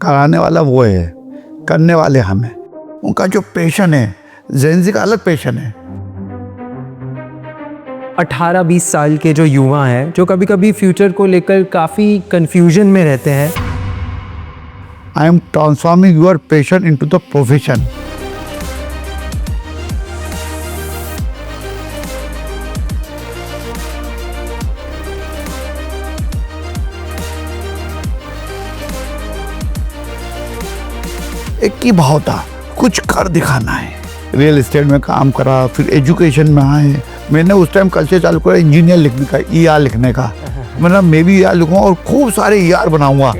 कराने वाला वो है, करने वाले हम हैं। उनका जो पैशन है, जेन का अलग पैशन है। 18-20 साल के जो युवा हैं, जो कभी कभी फ्यूचर को लेकर काफ़ी कंफ्यूजन में रहते हैं। I am transforming your passion into the profession. एक ही भाव था, कुछ कर दिखाना है। रियल एस्टेट में काम करा, फिर एजुकेशन में आए। मैंने उस टाइम कल से चालू करा इंजीनियर लिखने का, ER लिखने का। मतलब मैं भी ER लिखूंगा और खूब सारे ER बनाऊंगा।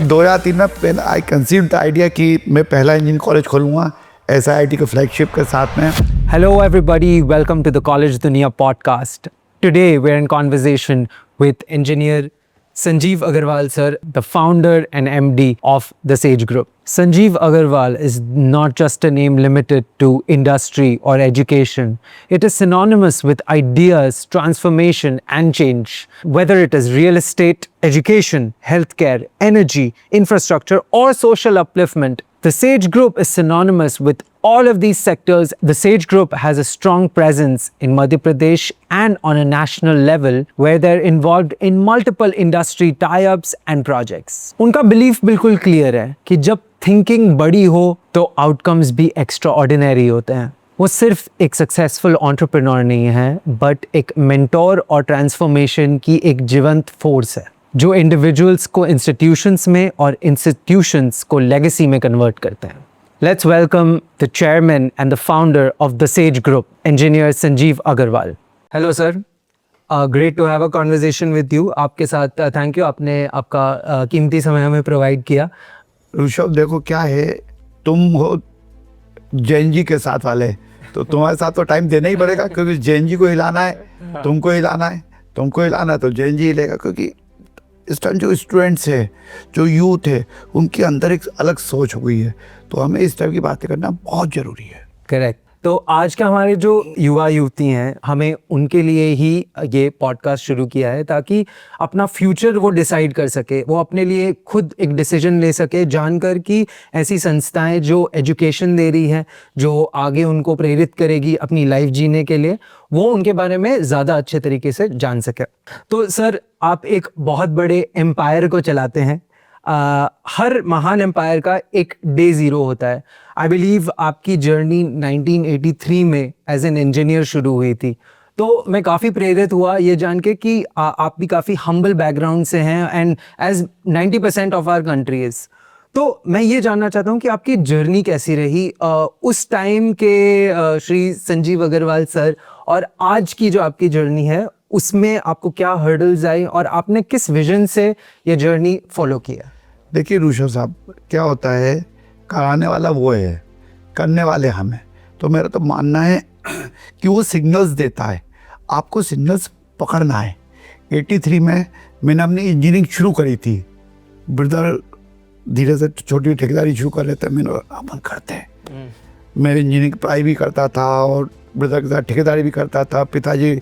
2003 में पहले आई कंसीव द आइडिया कि मैं पहला इंजीनियरिंग कॉलेज खोलूंगा SIIT के फ्लैगशिप के साथ में। Hello everybody, welcome to the College Dunia podcast. Today we're in conversation with engineer Sanjeev Agarwal sir, the founder and MD of the Sage Group. Sanjeev Agarwal is not just a name limited to industry or education. It is synonymous with ideas, transformation and change. Whether it is real estate, education, healthcare, energy, infrastructure or social upliftment, the Sage Group is synonymous with all of these sectors. The Sage Group has a strong presence in Madhya Pradesh and on a national level where they're involved in multiple industry tie-ups and projects. उनका belief बिल्कुल clear है कि जब thinking बड़ी हो तो outcomes भी extraordinary होते हैं। वो सिर्फ एक सक्सेसफुल एंटरप्रेन्योर नहीं है, बट एक मेंटोर और ट्रांसफॉर्मेशन की एक जीवंत फोर्स है जो इंडिविजुअल्स को इंस्टीट्यूशंस में और इंस्टीट्यूशंस को लेगेसी में कन्वर्ट करते हैं। Let's welcome the chairman and the founder of the Sage group, engineer Sanjeev Agrawal. Hello sir, great to have a conversation with you. आपके साथ थैंक यू, आपने आपका कीमती समय हमें प्रोवाइड किया। ऋषभ, देखो क्या है, तुम हो जैन जी के साथ वाले, तो तुम्हारे साथ तो टाइम देना ही पड़ेगा, क्योंकि जैन जी को हिलाना है, तुमको हिलाना है, तुमको हिलाना है तो जैन जी हिलेगा। क्योंकि इस टाइम जो स्टूडेंट्स है, जो यूथ है, उनके अंदर एक अलग सोच हो गई है, तो हमें इस टाइप की बातें करना बहुत ज़रूरी है। करेक्ट। तो आज का हमारे जो युवा युवती हैं, हमें उनके लिए ही ये पॉडकास्ट शुरू किया है ताकि अपना फ्यूचर वो डिसाइड कर सके, वो अपने लिए खुद एक डिसीजन ले सके, जानकर कि ऐसी संस्थाएं जो एजुकेशन दे रही हैं, जो आगे उनको प्रेरित करेगी अपनी लाइफ जीने के लिए, वो उनके बारे में ज़्यादा अच्छे तरीके से जान सके। तो सर, आप एक बहुत बड़े एम्पायर को चलाते हैं। हर महान एम्पायर का एक डे ज़ीरो होता है। आई बिलीव आपकी जर्नी 1983 में एज एन इंजीनियर शुरू हुई थी। तो मैं काफ़ी प्रेरित हुआ ये जान के कि आप भी काफ़ी हम्बल बैकग्राउंड से हैं, and as 90% of our countries. तो मैं ये जानना चाहता हूँ कि आपकी जर्नी कैसी रही उस टाइम के श्री संजीव अग्रवाल सर, और आज की जो आपकी जर्नी है उसमें आपको क्या हर्डल्स आई और आपने किस विजन से ये जर्नी फॉलो किया? देखिए ऋषभ साहब, क्या होता है, कराने वाला वो है, करने वाले हम हैं। तो मेरा तो मानना है कि वो सिग्नल्स देता है, आपको सिग्नल्स पकड़ना है। 83 में मैंने अपनी इंजीनियरिंग शुरू करी थी। ब्रदर धीरे से छोटी ठेकेदारी शुरू कर लेते हैं, मैंने अपन करते हैं। मैं इंजीनियरिंग पढ़ाई भी करता था और ब्रदर के साथ ठेकेदारी भी करता था। पिताजी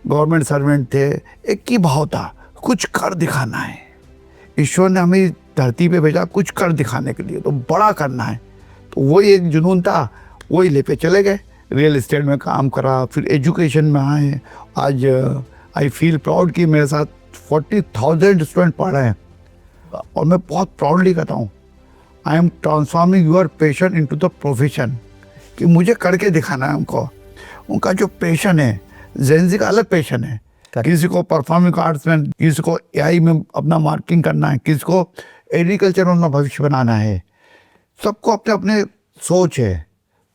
गवर्नमेंट सर्वेंट थे। एक ही भाव था, कुछ कर दिखाना है। ईश्वर ने हमें धरती पे भेजा कुछ कर दिखाने के लिए, तो बड़ा करना है। तो वही एक जुनून था, वही लेके चले गए। रियल एस्टेट में काम करा, फिर एजुकेशन में आए। आज आई फील प्राउड कि मेरे साथ 40,000 स्टूडेंट पढ़ रहे हैं, और मैं बहुत प्राउडली कहता हूँ, I am transforming your passion into the profession. कि मुझे करके दिखाना है उनको। उनका जो पैशन है, जेन का अलग पैशन है। किसी को परफॉर्मिंग आर्ट्स में, किसी को AI में अपना मार्केटिंग करना है, किसी को एग्रीकल्चर में अपना भविष्य बनाना है। सबको अपने अपने सोच है,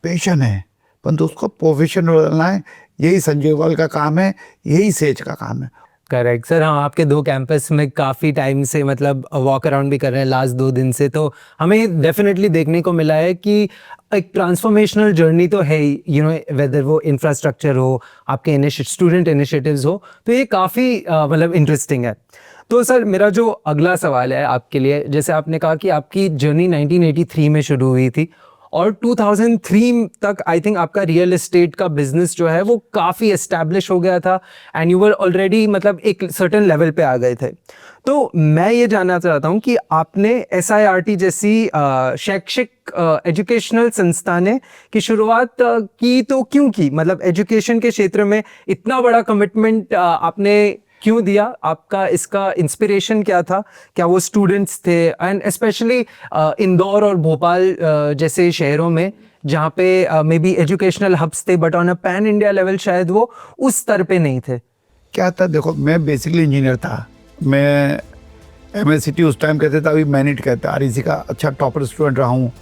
पैशन है, परंतु उसको प्रोफेशन बनाना है। यही संजीव अग्रवाल का काम है, यही सेज का काम है। Correct sir. हाँ, आपके 2 कैंपस में काफ़ी टाइम से मतलब वॉक अराउंड भी कर रहे हैं लास्ट 2 दिन से, तो हमें डेफिनेटली देखने को मिला है कि एक ट्रांसफॉर्मेशनल जर्नी तो है ही, यू नो, वेदर वो इंफ्रास्ट्रक्चर हो, आपके स्टूडेंट इनिशिएटिव्स हो, तो ये काफ़ी मतलब इंटरेस्टिंग है। तो सर, मेरा जो अगला सवाल है आपके लिए, जैसे आपने कहा कि आपकी जर्नी 1983 में शुरू हुई थी, और 2003 तक आई थिंक आपका रियल एस्टेट का बिजनेस जो है वो काफ़ी एस्टैब्लिश हो गया था एंड यू वर ऑलरेडी मतलब एक सर्टेन लेवल पे आ गए थे। तो मैं ये जानना चाहता हूँ कि आपने SIRT जैसी शैक्षिक एजुकेशनल संस्थाने की शुरुआत की तो क्यों की, मतलब एजुकेशन के क्षेत्र में इतना बड़ा कमिटमेंट आपने क्यों दिया? आपका इसका इंस्पिरेशन क्या था? क्या वो स्टूडेंट्स थे एंड स्पेशली इंदौर और भोपाल जैसे शहरों में जहाँ पे मे बी एजुकेशनल हब्स थे but on a pan India level शायद वो उस स्तर पे नहीं थे? क्या था, देखो मैं बेसिकली इंजीनियर था। मैं MSCT उस टाइम कहते थे, अभी मैनिट कहते हैं, REC का अच्छा टॉपर स्टूडेंट रहा हूँ।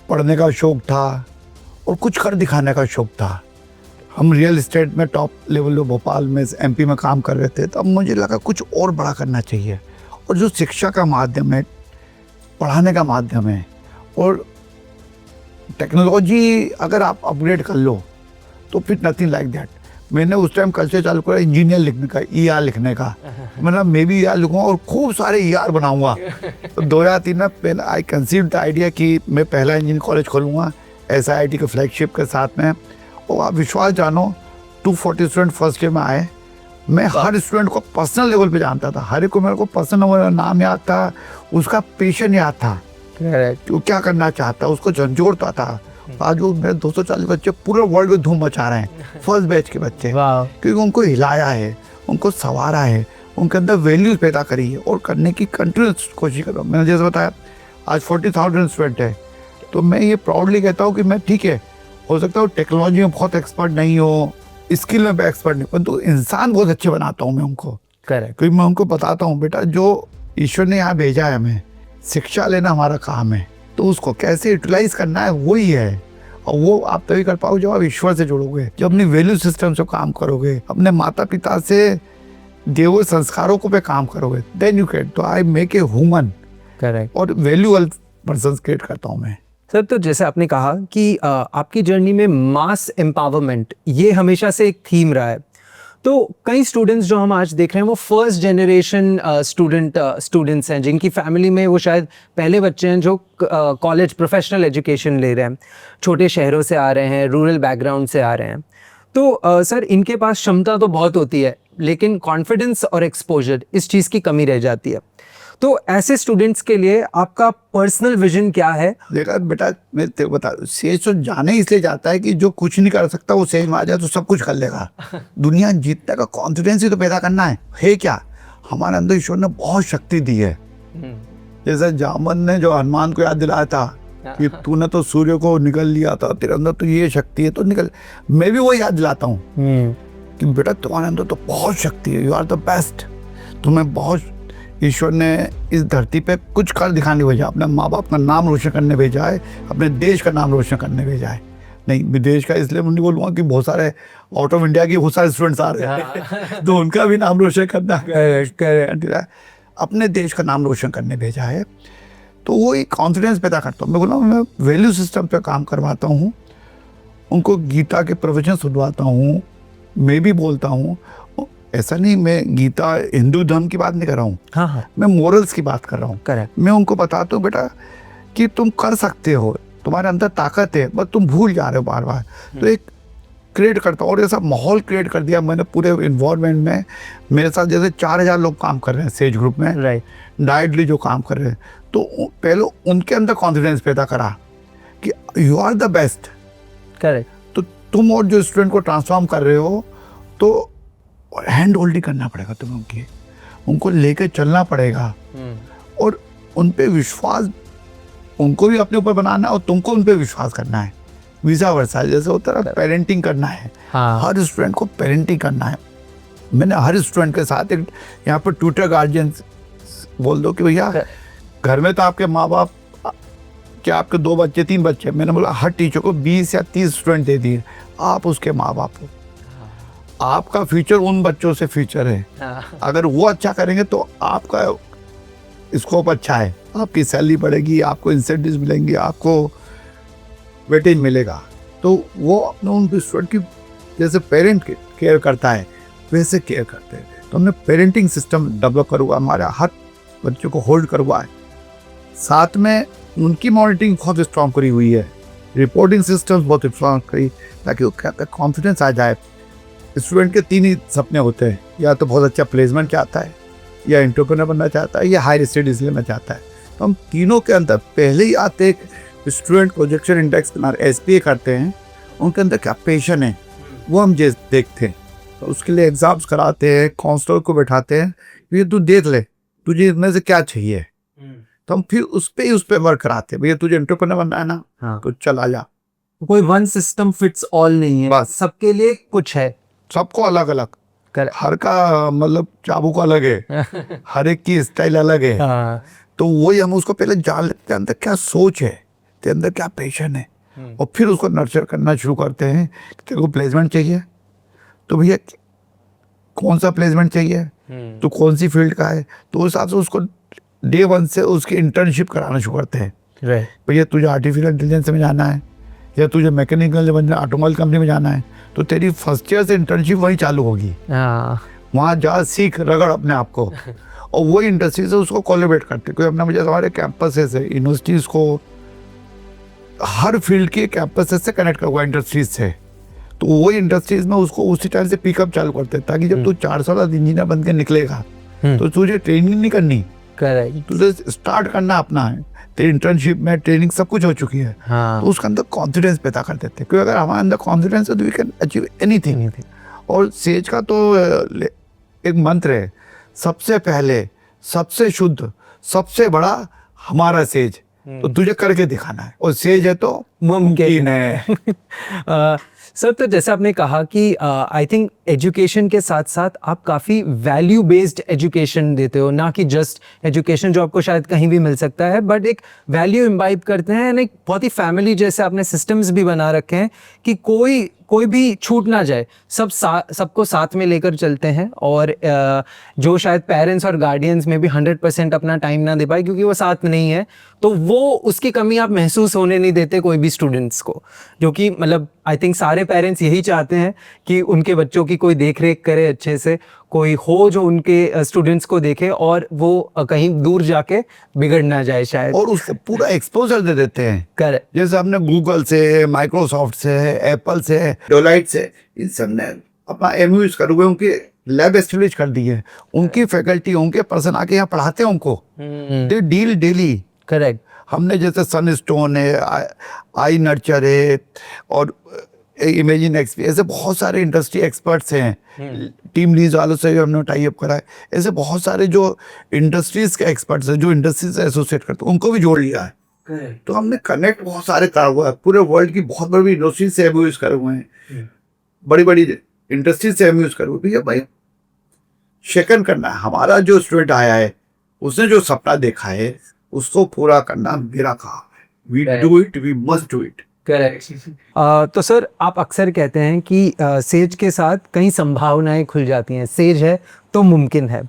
पढ़ने का शौक था और कुछ कर दिखाने का शौक था। हम रियल एस्टेट में टॉप लेवल में भोपाल में MP में काम कर रहे थे, तब मुझे लगा कुछ और बड़ा करना चाहिए। और जो शिक्षा का माध्यम है, पढ़ाने का माध्यम है, और टेक्नोलॉजी अगर आप अपग्रेड कर लो तो फिर नथिंग लाइक दैट। मैंने उस टाइम कल से चालू करा इंजीनियर लिखने का, ER लिखने का। मतलब मैं भी ER लिखूंगा और खूब सारे ER बनाऊंगा। तो 2003 में पहले आई कंसीव द आइडिया कि मैं पहला इंजीनियरिंग कॉलेज खोलूंगा SIRT के फ्लैगशिप के साथ में। और आप विश्वास जानो, 240 स्टूडेंट फर्स्ट ईयर में आए। मैं हर स्टूडेंट को पर्सनल लेवल पे जानता था, हर एक को मेरे को पर्सनल नाम याद था, उसका पेशन याद था, वो क्या करना चाहता, उसको झंझोड़ता था। आज वो मेरे 240 बच्चे पूरे वर्ल्ड में धूम मचा रहे हैं, फर्स्ट बैच के बच्चे, क्योंकि उनको हिलाया है, उनको संवारा है, उनके अंदर वैल्यूज पैदा करी है और करने की कंटिन्यूस कोशिश कर रहा हूँ। मैंने जैसे बताया आज 40,000 स्टूडेंट है, तो मैं ये प्राउडली कहता हूँ कि मैं ठीक है, हो सकता है टेक्नोलॉजी में बहुत एक्सपर्ट नहीं हो, स्किल में एक्सपर्ट नहीं, परंतु इंसान बहुत अच्छे बनाता हूँ मैं उनको। करेक्ट। क्योंकि मैं उनको बताता हूँ, बेटा जो ईश्वर ने यहाँ भेजा है हमें, शिक्षा लेना हमारा काम है, तो उसको कैसे यूटिलाइज करना है वही है। और वो आप तभी कर पाओगे जब आप ईश्वर से जुड़ोगे, जब अपनी वैल्यू सिस्टम से काम करोगे, अपने माता पिता से दिए हुए संस्कारों को पे काम करोगे, देन यू कैन। तो I make a human, correct, और वैल्यूअल पर्सन क्रिएट करता हूँ मैं। सर तो जैसे आपने कहा कि आपकी जर्नी में मास एम्पावरमेंट ये हमेशा से एक थीम रहा है। तो कई स्टूडेंट्स जो हम आज देख रहे हैं वो फर्स्ट जनरेशन स्टूडेंट्स हैं, जिनकी फैमिली में वो शायद पहले बच्चे हैं जो कॉलेज प्रोफेशनल एजुकेशन ले रहे हैं, छोटे शहरों से आ रहे हैं, रूरल बैकग्राउंड से आ रहे हैं। तो सर इनके पास क्षमता तो बहुत होती है, लेकिन कॉन्फिडेंस और एक्सपोजर इस चीज़ की कमी रह जाती है। तो ऐसे स्टूडेंट्स के लिए आपका पर्सनल विजन क्या है? देखा बेटा, मैं तेरे को बता, सेज तो जाने इसलिए जाता है कि जो कुछ नहीं कर सकता वो सेज में आ जाए तो सब कुछ कर लेगा। दुनिया जीतने का कॉन्फिडेंस ही तो पैदा करना है क्या? हमारे अंदर ईश्वर ने बहुत शक्ति दी है। जैसे जामन ने जो हनुमान को याद दिलाया था कि तूने तो सूर्य को निकल लिया था, तेरे अंदर तो ये शक्ति है, तो निकल। मैं भी वो याद दिलाता हूँ कि बेटा तुम्हारे अंदर तो बहुत शक्ति है, यू आर द बेस्ट। तुम्हें बहुत ईश्वर ने इस धरती पे कुछ कर दिखाने भेजा, अपने माँ बाप का नाम रोशन करने भेजा है, अपने देश का नाम रोशन करने भेजा है। नहीं, विदेश का इसलिए नहीं बोलूँगा कि बहुत सारे आउट ऑफ इंडिया के बहुत सारे स्टूडेंट्स आ रहे हैं तो उनका भी नाम रोशन करना, अपने देश का नाम रोशन करने भेजा है। तो वो एक कॉन्फिडेंस पैदा करता हूँ। मैं बोला मैं वैल्यू सिस्टम पे काम करवाता हूँ, उनको गीता के प्रवचन सुनवाता हूँ, मैं भी बोलता हूँ। ऐसा नहीं मैं गीता हिंदू धर्म की बात नहीं कर रहा हूँ, हाँ, मैं मोरल्स की बात कर रहा हूँ। करेक्ट। मैं उनको बताता हूँ बेटा कि तुम कर सकते हो, तुम्हारे अंदर ताकत है, बस तुम भूल जा रहे हो बार बार। तो एक क्रिएट करता हूँ और ऐसा माहौल क्रिएट कर दिया मैंने पूरे इन्वायरमेंट में। मेरे साथ जैसे 4,000 लोग काम कर रहे हैं सेज ग्रुप में, राइट, डायरेक्टली जो काम कर रहे हैं। तो पहले उनके अंदर कॉन्फिडेंस पैदा करा कि you are the best. Correct. तो तुम और जो स्टूडेंट को ट्रांसफॉर्म कर रहे हो, तो हैंड होल्डिंग करना पड़ेगा तुम्हें, उनको लेकर चलना पड़ेगा और उन पे विश्वास, उनको भी अपने ऊपर बनाना है और तुमको उन पे विश्वास करना है। विसा वर्सा जैसे होता है, पेरेंटिंग करना है। हाँ। हर स्टूडेंट को पेरेंटिंग करना है। मैंने हर स्टूडेंट के साथ एक यहाँ पर ट्यूटर गार्जियन बोल दो कि भैया घर में तो आपके माँ बाप, क्या आपके 2 बच्चे 3 बच्चे, मैंने बोला हर टीचर को 20 या 30 स्टूडेंट दे दिए, आप उसके माँ बाप हो। आपका फ्यूचर उन बच्चों से फ्यूचर है। अगर वो अच्छा करेंगे तो आपका स्कोप अच्छा है, आपकी सैलरी बढ़ेगी, आपको इंसेंटिव्स मिलेंगे, आपको वेटेज मिलेगा। तो वो अपने उन स्टूडेंट की जैसे पेरेंट केयर करता है वैसे केयर करते हैं। तो हमने पेरेंटिंग सिस्टम डेवलप करवा, हमारे हर बच्चों को होल्ड करवाए, साथ में उनकी मॉनिटरिंग बहुत स्ट्रॉन्ग करी हुई है रिपोर्टिंग सिस्टम्स बहुत इन्फ्लुएंस करी ताकि कॉन्फिडेंस आ जाए। स्टूडेंट के 3 ही सपने होते हैं, या तो बहुत अच्छा प्लेसमेंट चाहता है, या एंटरप्रेन्योर बनना चाहता है, या हायर स्टडीज लेना चाहता है। तो हम तीनों के अंदर पहले ही आते एक स्टूडेंट प्रोजेक्शन इंडेक्स SPA करते हैं, उनके अंदर क्या पैशन है वो हम देखते हैं। तो उसके लिए एग्जाम्स कराते हैं, काउंसलर को बैठाते हैं, ये तू देख ले तुझे इसमें से क्या चाहिए। तो हम फिर उस पर वर्क कराते हैं, भैया तुझे एंटरप्रेन्योर बनना है ना, हाँ। तो चल आ जा। कोई वन सिस्टम फिट्स ऑल नहीं है, बस। सबके लिए कुछ है। सबको अलग अलग, Correct. हर का मतलब चाबुक अलग है, हर एक की स्टाइल अलग है। हाँ। तो वही हम उसको पहले जान लेते हैं अंदर क्या सोच है, तेरे अंदर क्या पैशन है, और फिर उसको नर्चर करना शुरू करते हैं। तेरे को प्लेसमेंट चाहिए तो भैया कौन सा प्लेसमेंट चाहिए, तो कौन सी फील्ड का है, तो उस हिसाब से उसको डे 1 से उसकी इंटर्नशिप कराना शुरू करते हैं। Right. भैया तुझे आर्टिफिशियल इंटेलिजेंस में जाना है, या तुझे मैकेनिकल ऑटोमोबाइल कंपनी में जाना है, तो तेरी फर्स्ट ईयर से इंटर्नशिप वहीं चालू होगी। हाँ। वहाँ जा, सीख, रगड़ अपने आप को, और वही इंडस्ट्री से उसको कोलैबोरेट करते हैं। कोई अपना मुझे हमारे कैंपसेस है, यूनिवर्सिटीज़ को हर फील्ड के कैंपसेस से कनेक्ट करवा इंडस्ट्रीज से, तो वही इंडस्ट्रीज में उसको उसी टाइम से पिकअप चालू करते हैं, ताकि जब तू 4 साल इंजीनियर बन के निकलेगा तो तुझे ट्रेनिंग नहीं करनी, करेक्ट। तुझे स्टार्ट करना अपना है। तेरी इंटर्नशिप में ट्रेनिंग सब कुछ हो चुकी है, हाँ। तो उसके अंदर कॉन्फिडेंस पैदा कर देते हैं, क्योंकि अगर हमारे अंदर कॉन्फिडेंस है तो वी कैन अचीव एनीथिंग। और सेज का तो एक मंत्र है, सबसे पहले, सबसे शुद्ध, सबसे बड़ा हमारा सेज, तो तुझे करके दिखाना है, और सेज है तो मुमकिन है। सर, तो जैसे आपने कहा कि आई थिंक एजुकेशन के साथ साथ आप काफ़ी वैल्यू बेस्ड एजुकेशन देते हो, ना कि जस्ट एजुकेशन जो आपको शायद कहीं भी मिल सकता है, बट एक वैल्यू इम्बाइब करते हैं, एक बहुत ही फैमिली जैसे आपने सिस्टम्स भी बना रखे हैं कि कोई भी छूट ना जाए, सबको साथ में लेकर चलते हैं। और जो शायद पेरेंट्स और गार्डियंस में भी 100% अपना टाइम ना दे पाए क्योंकि वो साथ नहीं है, तो वो उसकी कमी आप महसूस होने नहीं देते कोई भी स्टूडेंट्स को, जो कि मतलब आई थिंक सारे पेरेंट्स यही चाहते हैं कि उनके बच्चों की कोई देख रेख करे अच्छे से, कोई हो जो उनके स्टूडेंट्स को देखे और वो कहीं दूर जाके बिगड़ ना जाए शायद, और उसको पूरा एक्सपोजर दे देते हैं। करेक्ट। जैसे हमने गूगल से, माइक्रोसॉफ्ट से, एप्पल से, डेलोइट से, इन सब ने अपना MOUs कर हुए, उनके लैब एस्टेब्लिश कर दी है, उनकी फैकल्टी, उनके पर्सन आके यहाँ पढ़ाते हैं उनको, दे डील डेली। करेक्ट। हमने जैसे सनस्टोन है, आई नर्चर है, और इमेजिन एक्सपी, ऐसे बहुत सारे इंडस्ट्री एक्सपर्ट्स हैं। टीम लीज वालों से भी हमने टाई अप करा है। ऐसे बहुत सारे जो इंडस्ट्रीज के एक्सपर्ट्स हैं, जो इंडस्ट्री से एसोसिएट करते हैं, उनको भी जोड़ लिया है। तो हमने कनेक्ट बहुत सारे करा हुआ है, पूरे वर्ल्ड की बहुत बड़ी इंडस्ट्रीज से MOUs करे हुए हैं, बड़ी बड़ी इंडस्ट्रीज से MOUs करे हुए। भैया भाई शेकन करना है, हमारा जो स्टूडेंट आया है उसने जो सपना देखा है उसको पूरा करना मेरा काम है। We do it, we must do it. Correct. तो सर, आप अक्सर कहते हैं कि सेज के साथ कई संभावनाएं खुल जाती हैं, सेज है तो मुमकिन है।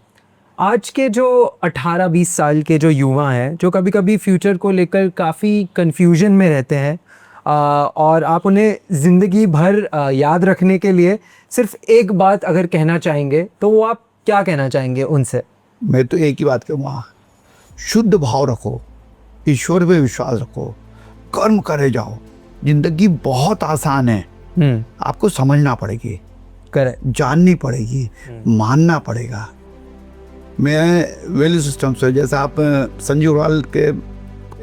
आज के जो 18-20 साल के जो युवा हैं, जो कभी कभी फ्यूचर को लेकर काफ़ी कंफ्यूजन में रहते हैं, और आप उन्हें ज़िंदगी भर याद रखने के लिए सिर्फ एक बात अगर कहना चाहेंगे, तो वो आप क्या कहना चाहेंगे उनसे? मैं तो एक ही बात कहूँगा, शुद्ध भाव रखो, ईश्वर पे विश्वास रखो, कर्म करे जाओ। जिंदगी बहुत आसान है, आपको समझना पड़ेगी, जाननी पड़ेगी, मानना पड़ेगा। मैं वैल्यू सिस्टम से, जैसे आप संजीव अग्रवाल के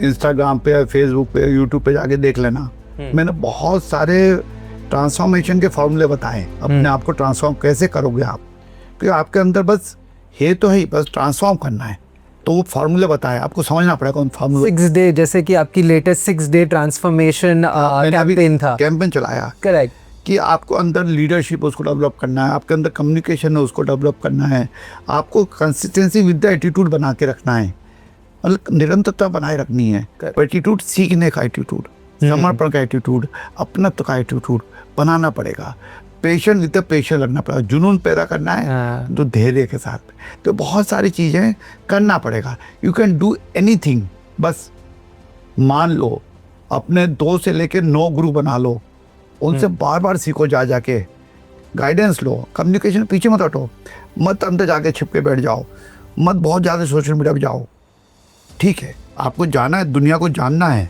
इंस्टाग्राम पे, फेसबुक पे, यूट्यूब पे जाके देख लेना, मैंने बहुत सारे ट्रांसफॉर्मेशन के फॉर्मूले बताए, अपने आप को ट्रांसफॉर्म कैसे करोगे आप, क्योंकि आपके अंदर बस है तो ही, बस ट्रांसफॉर्म करना है, तो वो फार्मूले बताए, आपको समझना पड़ेगा कौन फार्मूला। 6 डे, जैसे कि आपकी लेटेस्ट 6 डे ट्रांसफॉर्मेशन कैंपेन था, कैंपेन चलाया। करेक्ट। कि आपको अंदर लीडरशिप उसको डेवलप करना है, आपके अंदर कम्युनिकेशन है उसको डेवलप करना है, आपको कंसिस्टेंसी विद द एटीट्यूड बना के रखना है, मतलब निरंतरता बनाए रखनी है। एटीट्यूड सीखने का एटीट्यूड, समर्पण का एटीट्यूड, अपनत्व का एटीट्यूड बनाना पड़ेगा। पेशेंट विद द पेशेंट लगना पड़ेगा, जुनून पैदा करना है तो धैर्य के साथ। तो बहुत सारी चीज़ें करना पड़ेगा। यू कैन डू एनीथिंग, बस मान लो, अपने 2 से लेकर 9 गुरु बना लो, उनसे बार बार सीखो, जा जाके गाइडेंस लो, कम्युनिकेशन पीछे मत हटो, मत अंदर जाके छिप के बैठ जाओ, मत बहुत ज़्यादा सोशल मीडिया पे जाओ। ठीक है, आपको जाना है, दुनिया को जानना है,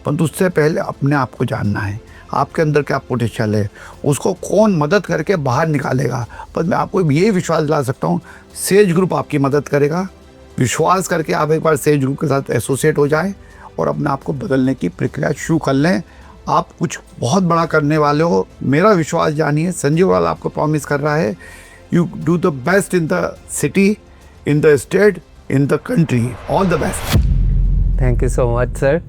परंतु उससे पहले अपने आप को जानना है, आपके अंदर क्या पोटेंशियल है, उसको कौन मदद करके बाहर निकालेगा। पर मैं आपको ये विश्वास दिला सकता हूँ, सेज ग्रुप आपकी मदद करेगा। विश्वास करके आप एक बार सेज ग्रुप के साथ एसोसिएट हो जाएं और अपने आप को बदलने की प्रक्रिया शुरू कर लें। आप कुछ बहुत बड़ा करने वाले हो, मेरा विश्वास जानिए। संजीव अग्रवाल आपको प्रॉमिस कर रहा है, you do the best in the city, in the state, in the country. All the best. Thank you so much, sir.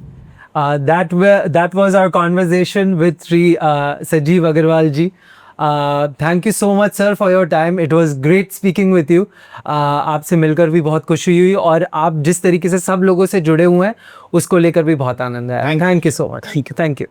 That was our conversation with Sri Sanjeev Agarwal ji. Thank you so much, sir, for your time. It was great speaking with you. आपसे मिलकर भी बहुत खुशी हुई और आप जिस तरीके से सब लोगों से जुड़े हुए हैं उसको लेकर भी बहुत आनंद आया. Thank you so much. Thank you.